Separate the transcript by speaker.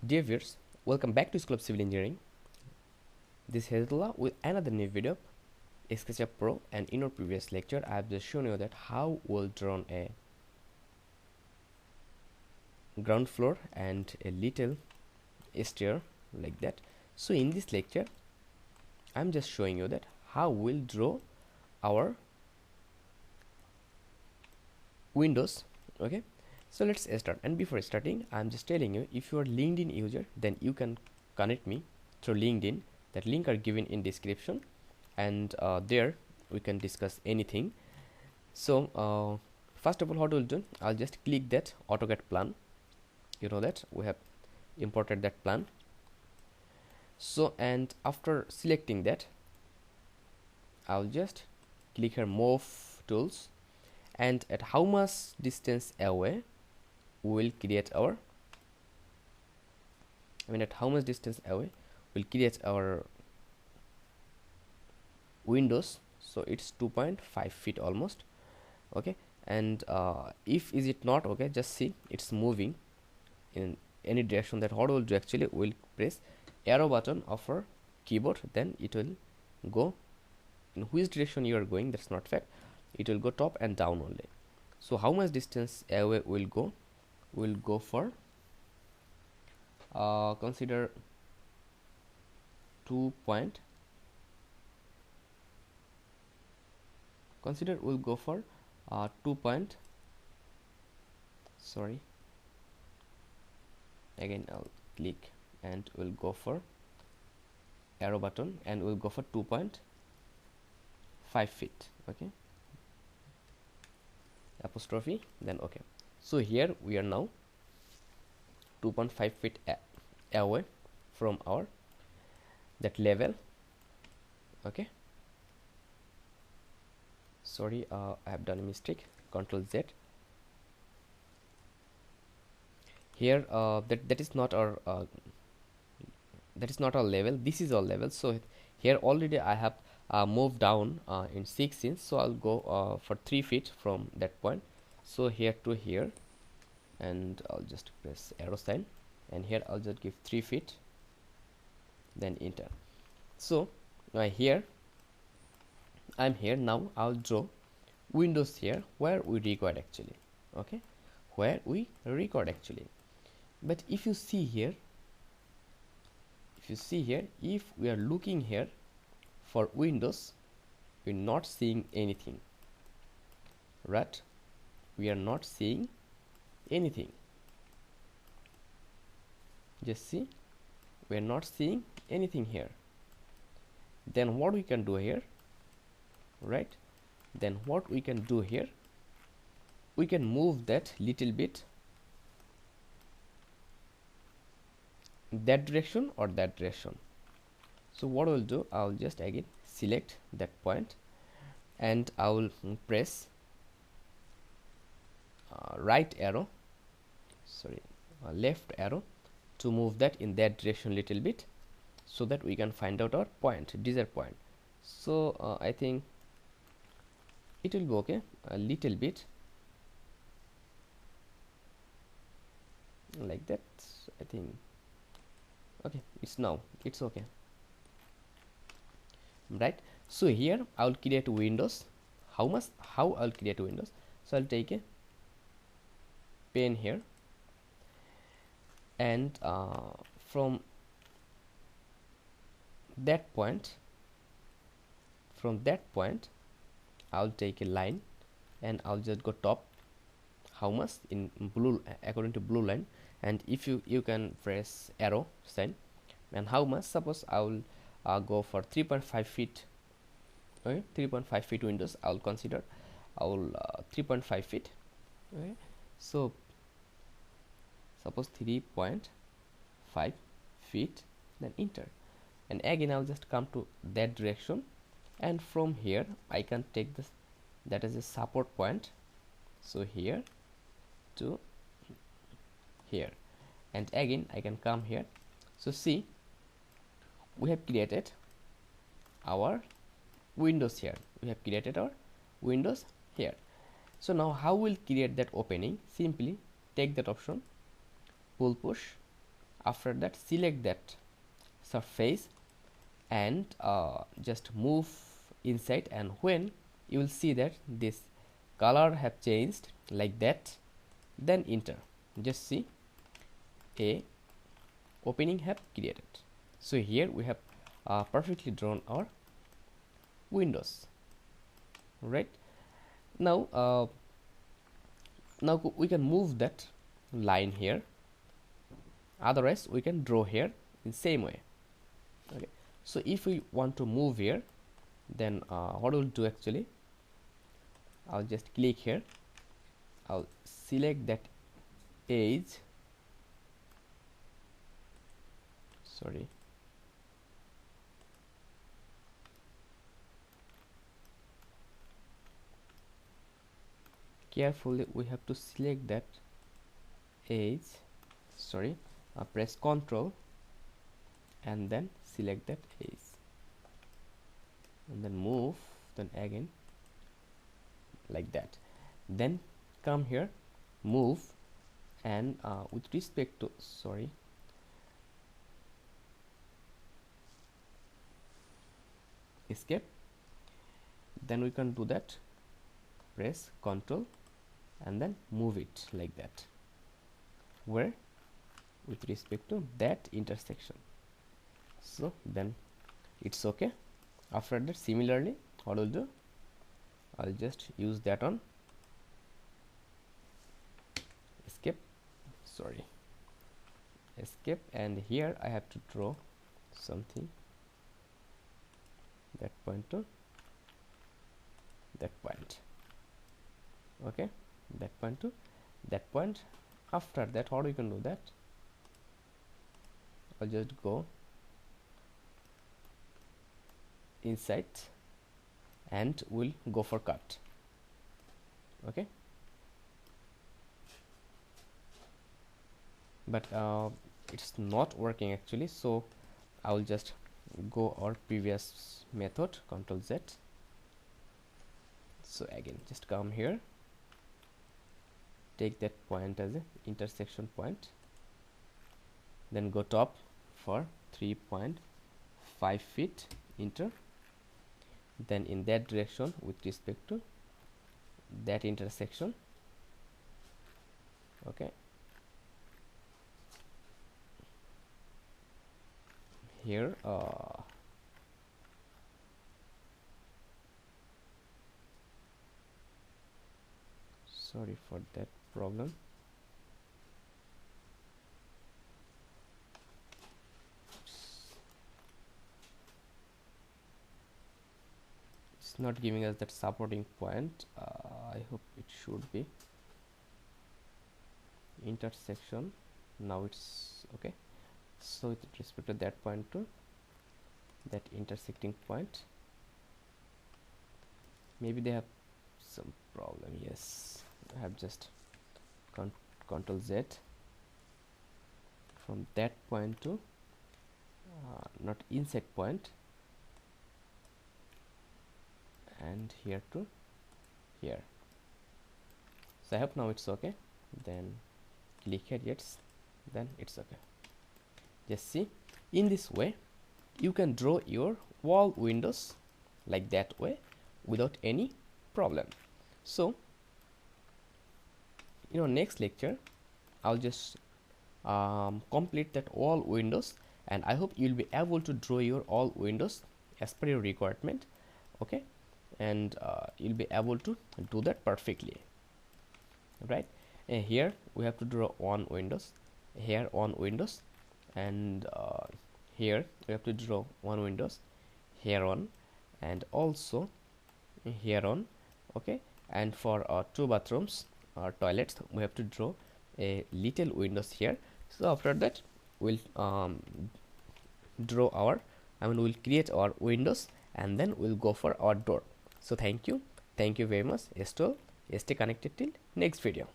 Speaker 1: Dear viewers, welcome back to School of Civil Engineering. This is Hedaetullah with another new video, Sketchup Pro, and in our previous lecture I have just shown you that how we'll draw a ground floor and a little stair like that. So in this lecture I'm just showing you that how we'll draw our windows. Okay, so let's start. And before starting, I'm just telling you, if you are LinkedIn user, then you can connect me through LinkedIn. That link are given in description, and there we can discuss anything. So first of all, what we'll do, I'll just click that AutoCAD plan. You know that we have imported that plan. So, and after selecting that, I'll just click here move tools, and at how much distance away we'll create our at how much distance away we'll create our windows. So it's 2.5 feet almost. Okay, and if is it not okay, just see it's moving in any direction. That what we'll do, actually we'll press arrow button of our keyboard, then it will go in which direction you are going. That's not fact, it will go top and down only. So how much distance away will go? We'll go for consider 2 point, consider we'll go for 2 point, sorry, again I'll click and we'll go for arrow button and we'll go for 2.5 feet. Okay, apostrophe, then okay. So here we are now 2.5 feet away from our that level. Okay, sorry, I have done a mistake. Control Z. Here that is not our level. This is our level. So here already I have moved down in 6 inches. So I'll go for 3 feet from that point. So here to here, and I'll just press arrow sign, and here I'll just give 3 feet, then enter. So here I'm here. Now I'll draw windows here where we record actually. Okay, where we record actually. But if you see here, if we are looking here for windows, we're not seeing anything, right? We are not seeing anything. Just see, we are not seeing anything here. Then what we can do here, right? Then what we can do here, we can move that little bit that direction or that direction. So what I'll do, I'll just again select that point and I will press right arrow, sorry, left arrow to move that in that direction little bit, so that we can find out our point, desired point. So I think it will be okay a little bit like that. I think okay, it's okay, right? So here I'll create windows. How I'll create windows? So I'll take a pen here, and from that point I'll take a line and I'll just go top. How much in blue, according to blue line, and if you can press arrow sign, and how much, suppose I will go for 3.5 feet. Okay, 3.5 feet windows I'll consider. I will 3.5 feet. Okay, so suppose 3.5 feet, then enter, and again I'll just come to that direction, and from here I can take this, that is a support point. So here to here, and again I can come here. So see, we have created our windows here. So now how we'll create that opening? Simply take that option, pull push, After that, select that surface and just move inside, and when you will see that this color have changed like that, then enter. Just see a opening have created. So here we have perfectly drawn our windows. Right now, we can move that line here. Otherwise, we can draw here in same way. Okay. So if we want to move here, then what we'll do actually, I'll just click here. I'll select that edge. Sorry. Carefully, we have to select that edge. Sorry. Press Ctrl and then select that edge, and then move, then again like that. Then come here, move, and with respect to, sorry, escape. Then we can do that, press Ctrl and then move it like that, where with respect to that intersection. So then it's okay. After that, similarly, what I'll do, I'll just use that on escape, sorry, escape, and here I have to draw something, that point to that point. Okay, that point to that point. After that, how we can do that, I'll just go inside and we'll go for cut. Okay, but it's not working actually, so I will just go our previous method, Ctrl Z. So again, just come here, take that point as a intersection point, then go top for 3.5 feet, enter. Then in that direction with respect to that intersection. Okay, here sorry for that problem. It's not giving us that supporting point. I hope it should be intersection. Now it's okay. So with respect to that point to that intersecting point, maybe they have some problem. Yes, I have just Ctrl Z from that point to not inside point, and here to here. So I hope now it's okay. Then click here, yes, then it's okay. Just see, in this way you can draw your wall windows like that way without any problem. So in our next lecture, I'll just complete that all windows, and I hope you'll be able to draw your all windows as per your requirement. Okay, and you'll be able to do that perfectly, right? And here we have to draw one windows, here one windows, and here we have to draw one windows, here on, and also here on. Okay, and for 2 bathrooms or toilets, we have to draw a little windows here. So after that, we'll draw our, we'll create our windows, and then we'll go for our door. So thank you very much. Stay connected till next video.